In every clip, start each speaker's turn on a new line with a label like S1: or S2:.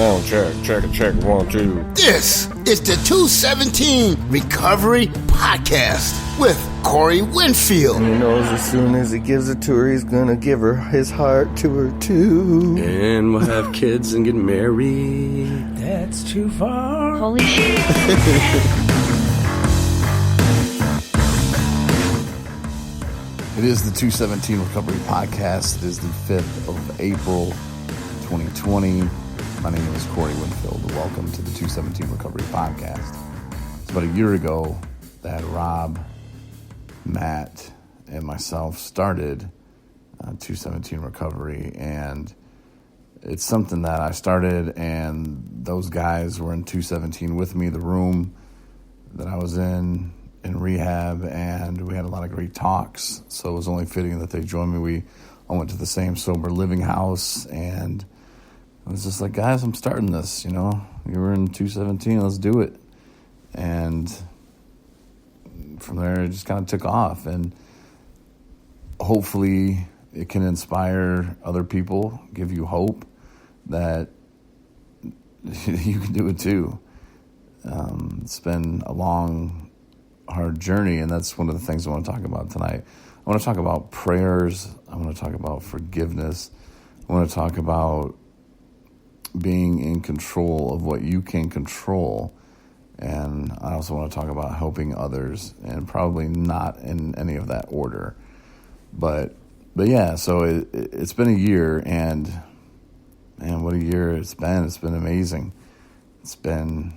S1: Sound check, 1, 2.
S2: This is the 217 Recovery Podcast with Corey Winfield.
S3: He knows as soon as he gives it to her, he's gonna give her his heart to her too.
S4: And we'll have kids and get married. That's too far.
S5: Holy shit.
S6: It is the 217 Recovery Podcast. It is the 5th of April, 2020. My name is Corey Winfield. Welcome to the 217 Recovery Podcast. It's about a year ago that Rob, Matt, and myself started 217 Recovery, and it's something that I started, and those guys were in 217 with me, the room that I was in rehab, and we had a lot of great talks, so it was only fitting that they joined me. We all went to the same sober living house, and I was just like, guys, I'm starting this, you know. You were in 217, let's do it. And from there, it just kind of took off, and hopefully it can inspire other people, give you hope that you can do it too. It's been a long, hard journey, and that's one of the things I want to talk about tonight. I want to talk about prayers. I want to talk about forgiveness. I want to talk about being in control of what you can control, and I also want to talk about helping others, and probably not in any of that order, but yeah. So it's been a year, and what a year it's been. It's been amazing. It's been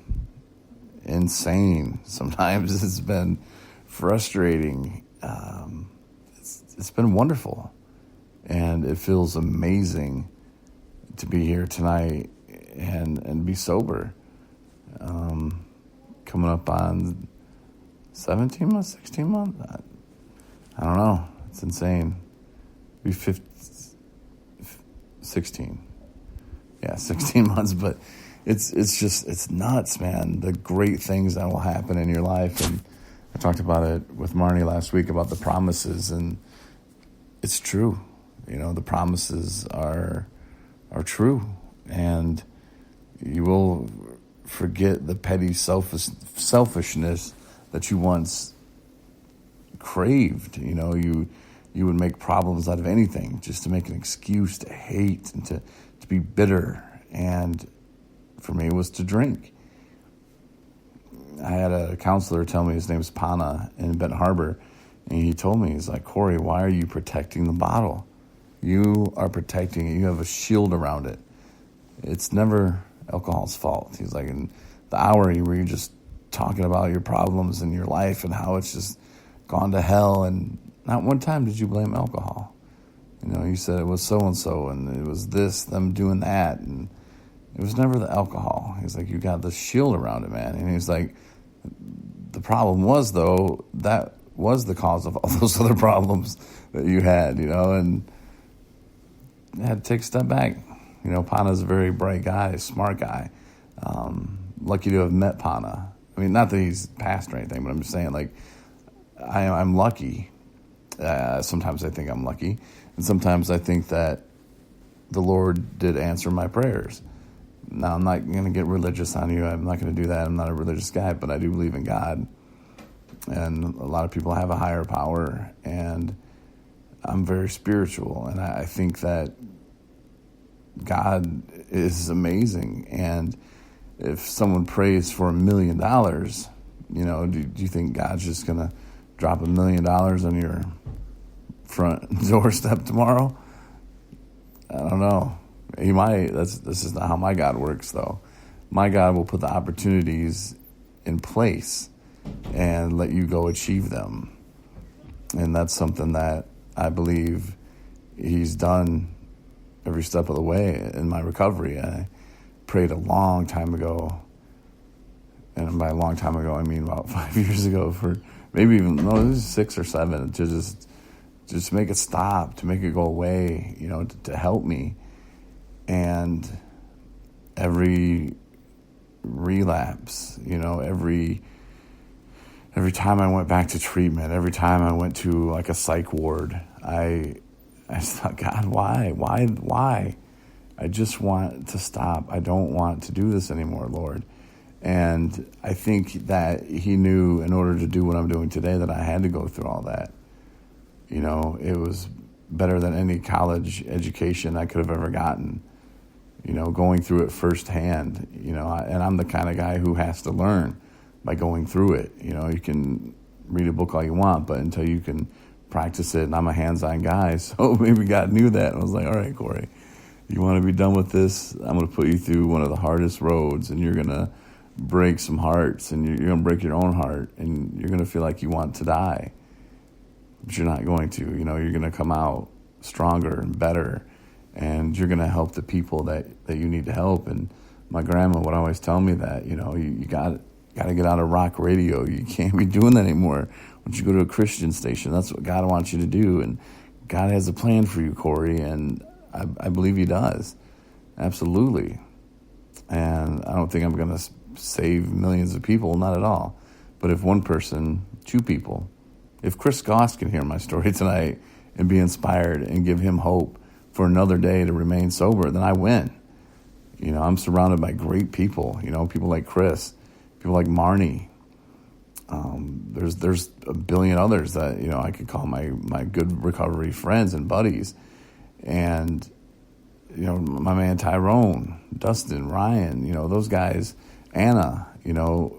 S6: insane. Sometimes it's been frustrating. It's been wonderful, and it feels amazing to be here tonight and be sober. Coming up on 17 months, 16 months? I don't know. It's insane. Be 16. Yeah, 16 months, but it's nuts, man. The great things that will happen in your life. And I talked about it with Marnie last week about the promises, and it's true. You know, the promises are true, and you will forget the petty selfishness that you once craved. You know, you would make problems out of anything just to make an excuse to hate and to be bitter. And for me, it was to drink. I had a counselor tell me, his name is Pana in Benton Harbor, and he told me, he's like, Corey, why are you protecting the bottle? You are protecting it. You have a shield around it. It's never alcohol's fault. He's like, in the hour where you're just talking about your problems in your life and how it's just gone to hell, and not one time did you blame alcohol. You know, you said it was so-and-so, and it was this, them doing that, and it was never the alcohol. He's like, you got the shield around it, man. And he's like, the problem was, though, that was the cause of all those other problems that you had, you know, and I had to take a step back. You know, Pana's a very bright guy, smart guy. Lucky to have met Pana. I mean, not that he's passed or anything, but I'm just saying, like, I'm lucky. Sometimes I think I'm lucky, and sometimes I think that the Lord did answer my prayers. Now, I'm not going to get religious on you. I'm not going to do that. I'm not a religious guy, but I do believe in God. And a lot of people have a higher power, and I'm very spiritual, and I think that God is amazing. And if someone prays for $1 million, you know, do you think God's just going to drop $1 million on your front doorstep tomorrow? I don't know. He might. This is not how my God works, though. My God will put the opportunities in place and let you go achieve them. And that's something that I believe he's done every step of the way in my recovery. I prayed a long time ago, and by a long time ago, I mean about 5 years ago, for maybe even, no, it was 6 or 7, to just make it stop, to make it go away, you know, to help me. And every relapse, you know, every time I went back to treatment, every time I went to like a psych ward, I thought, God, why? I just want to stop. I don't want to do this anymore, Lord. And I think that he knew in order to do what I'm doing today that I had to go through all that. You know, it was better than any college education I could have ever gotten, you know, going through it firsthand, you know, and I'm the kind of guy who has to learn by going through it. You know, you can read a book all you want, but until you can practice it, and I'm a hands-on guy, so maybe God knew that. And I was like, all right, Corey, you want to be done with this? I'm going to put you through one of the hardest roads, and you're going to break some hearts, and you're going to break your own heart, and you're going to feel like you want to die. But you're not going to. You know, you're going to come out stronger and better, and you're going to help the people that you need to help. And my grandma would always tell me that, you know, you got to get out of rock radio. You can't be doing that anymore. Once you go to a Christian station, that's what God wants you to do. And God has a plan for you, Corey, and I believe he does. Absolutely. And I don't think I'm going to save millions of people, not at all. But if one person, two people, if Chris Goss can hear my story tonight and be inspired and give him hope for another day to remain sober, then I win. You know, I'm surrounded by great people, you know, people like Chris, people like Marnie. There's a billion others that, you know, I could call my good recovery friends and buddies. And, you know, my man Tyrone, Dustin, Ryan, you know, those guys, Anna, you know,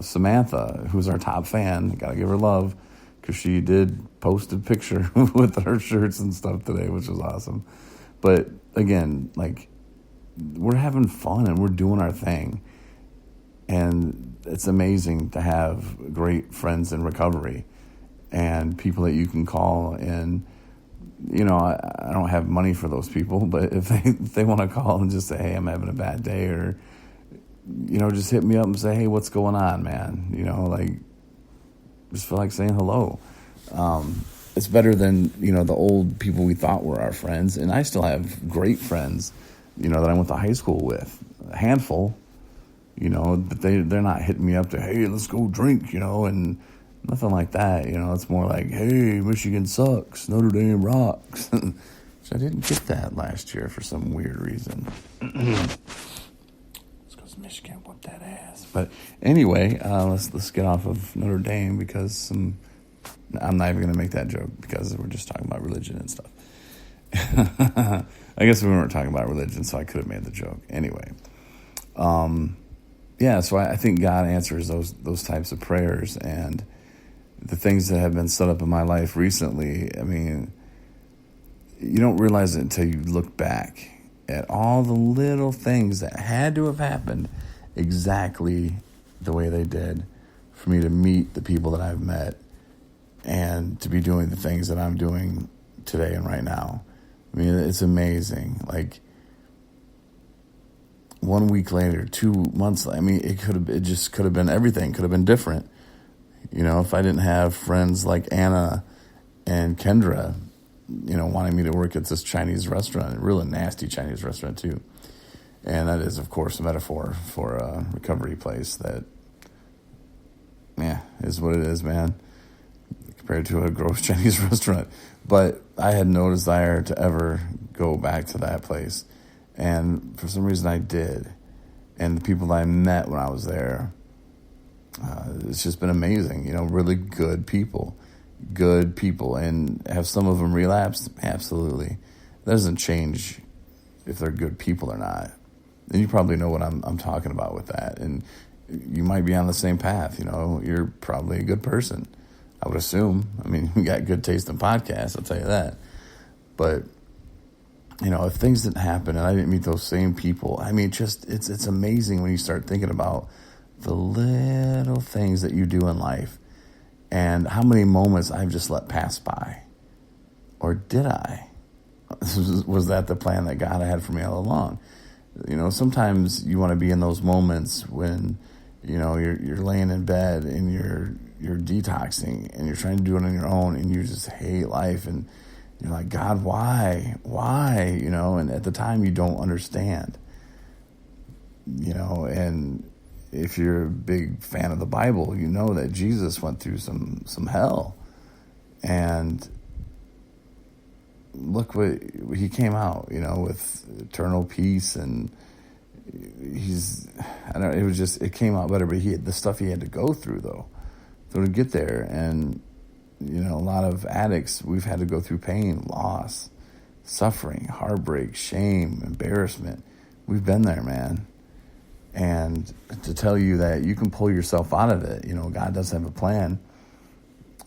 S6: Samantha, who's our top fan, got to give her love, because she did post a picture with her shirts and stuff today, which was awesome. But again, like, we're having fun and we're doing our thing. And it's amazing to have great friends in recovery and people that you can call. And, you know, I don't have money for those people, but if they want to call and just say, hey, I'm having a bad day, or, you know, just hit me up and say, hey, what's going on, man? You know, like, just feel like saying hello. It's better than, you know, the old people we thought were our friends. And I still have great friends, you know, that I went to high school with, a handful, you know, but they're not hitting me up to, hey, let's go drink, you know, and nothing like that. You know, it's more like, hey, Michigan sucks, Notre Dame rocks. So I didn't get that last year for some weird reason. It's because Michigan whooped that ass. But anyway, let's get off of Notre Dame, because I'm not even going to make that joke because we're just talking about religion and stuff. I guess we weren't talking about religion, so I could have made the joke. Anyway, yeah, so I think God answers those types of prayers, and the things that have been set up in my life recently, I mean, you don't realize it until you look back at all the little things that had to have happened exactly the way they did for me to meet the people that I've met and to be doing the things that I'm doing today and right now. I mean, it's amazing. Like, 1 week later, 2 months, I mean, it just could have been everything, could have been different. You know, if I didn't have friends like Anna and Kendra, you know, wanting me to work at this Chinese restaurant, a really nasty Chinese restaurant too. And that is, of course, a metaphor for a recovery place that, yeah, is what it is, man, compared to a gross Chinese restaurant. But I had no desire to ever go back to that place. And for some reason I did. And the people that I met when I was there, it's just been amazing. You know, really good people. And have some of them relapsed? Absolutely. That doesn't change if they're good people or not. And you probably know what I'm talking about with that. And you might be on the same path. You know, you're probably a good person, I would assume. I mean, you got good taste in podcasts, I'll tell you that. But, you know, if things didn't happen and I didn't meet those same people, I mean, just it's amazing when you start thinking about the little things that you do in life and how many moments I've just let pass by. Or did I? Was that the plan that God had for me all along? You know, sometimes you want to be in those moments when, you know, you're laying in bed and you're detoxing and you're trying to do it on your own and you just hate life and you're like, God, why? You know, and at the time you don't understand, you know, and if you're a big fan of the Bible, you know that Jesus went through some hell. And look what he came out, with eternal peace, and it came out better, but the stuff he had to go through though, so to get there. And, a lot of addicts, we've had to go through pain, loss, suffering, heartbreak, shame, embarrassment. We've been there, man. And to tell you that you can pull yourself out of it, God does have a plan.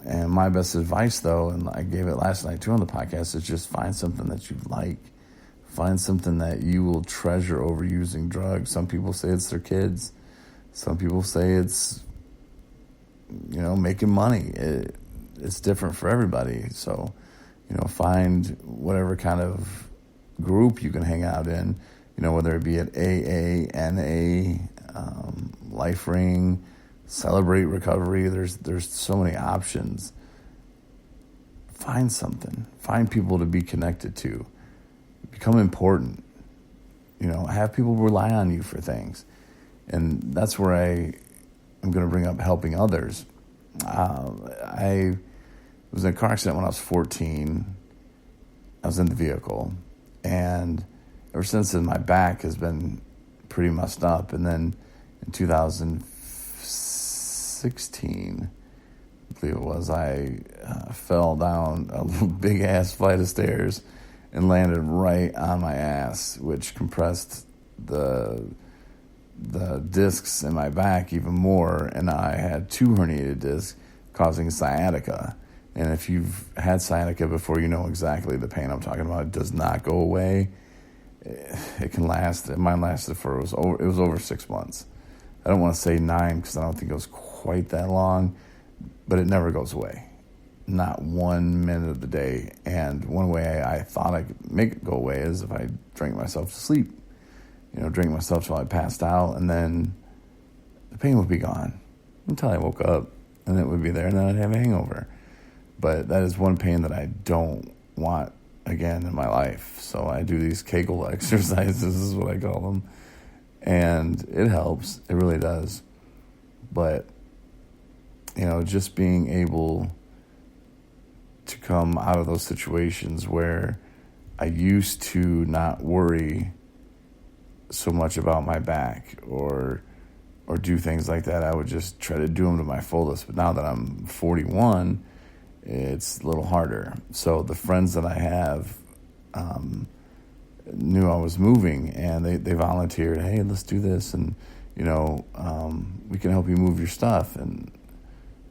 S6: And my best advice, though, and I gave it last night too on the podcast, is just find something that you like. Find something that you will treasure over using drugs. Some people say it's their kids. Some people say it's, making money. It's different for everybody. So, find whatever kind of group you can hang out in, whether it be at AA, NA, Life Ring, Celebrate Recovery. There's so many options. Find something. Find people to be connected to. Become important. Have people rely on you for things. And that's where I am going to bring up helping others. I was in a car accident when I was 14. I was in the vehicle. And ever since then, my back has been pretty messed up. And then in 2016, I believe it was, I fell down a big-ass flight of stairs and landed right on my ass, which compressed the discs in my back even more, and I had 2 herniated discs causing sciatica. And if you've had sciatica before, you know exactly the pain I'm talking about. It does not go away. It can last. Mine lasted it was over 6 months. I don't want to say 9 because I don't think it was quite that long, but it never goes away. Not 1 minute of the day. And one way I thought I could make it go away is if I drank myself to sleep. Drink myself till I passed out, and then the pain would be gone until I woke up, and it would be there, and then I'd have a hangover. But that is one pain that I don't want again in my life. So I do these Kegel exercises, is what I call them, and it helps. It really does. But, just being able to come out of those situations where I used to not worry so much about my back or do things like that. I would just try to do them to my fullest. But now that I'm 41, it's a little harder. So the friends that I have knew I was moving, and they volunteered, hey, let's do this, and we can help you move your stuff. And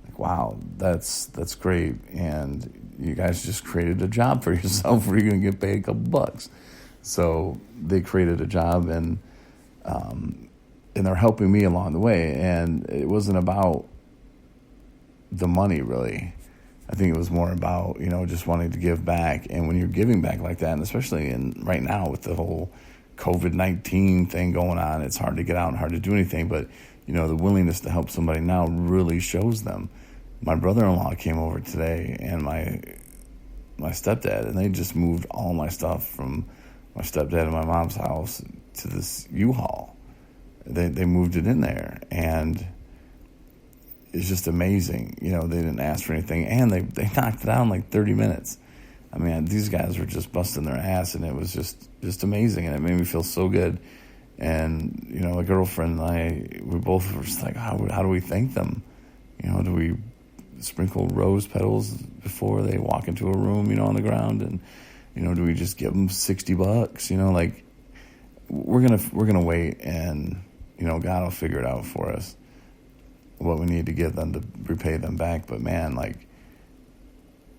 S6: like, wow, that's great. And you guys just created a job for yourself where you're going to get paid a couple bucks. So they created a job, and they're helping me along the way. And it wasn't about the money, really. I think it was more about, just wanting to give back. And when you're giving back like that, and especially right now with the whole COVID-19 thing going on, it's hard to get out and hard to do anything. But, the willingness to help somebody now really shows them. My brother-in-law came over today, and my stepdad, and they just moved all my stuff from my stepdad and my mom's house to this U-Haul. They moved it in there, and it's just amazing. They didn't ask for anything, and they knocked it out in like 30 minutes. I mean, these guys were just busting their ass, and it was just amazing, and it made me feel so good. And, my girlfriend and we both were just like, how do we thank them? Do we sprinkle rose petals before they walk into a room, on the ground? And, do we just give them $60? Like, we're gonna wait, and, God will figure it out for us, what we need to give them to repay them back. But man, like,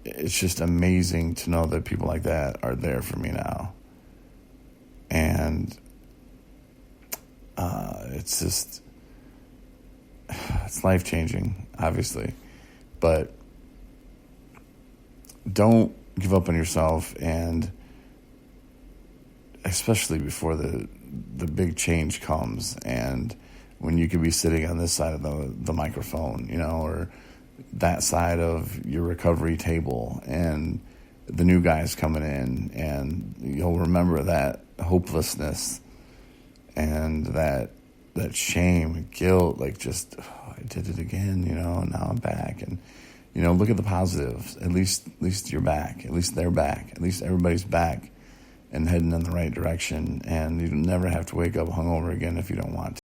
S6: it's just amazing to know that people like that are there for me now. And it's life-changing, obviously. But don't give up on yourself, and especially before the big change comes, and when you could be sitting on this side of the microphone, or that side of your recovery table, and the new guys coming in, and you'll remember that hopelessness and that shame and guilt, like just, I did it again, and now I'm back. And look at the positives. At least you're back. At least they're back. At least everybody's back and heading in the right direction. And you never have to wake up hungover again if you don't want to.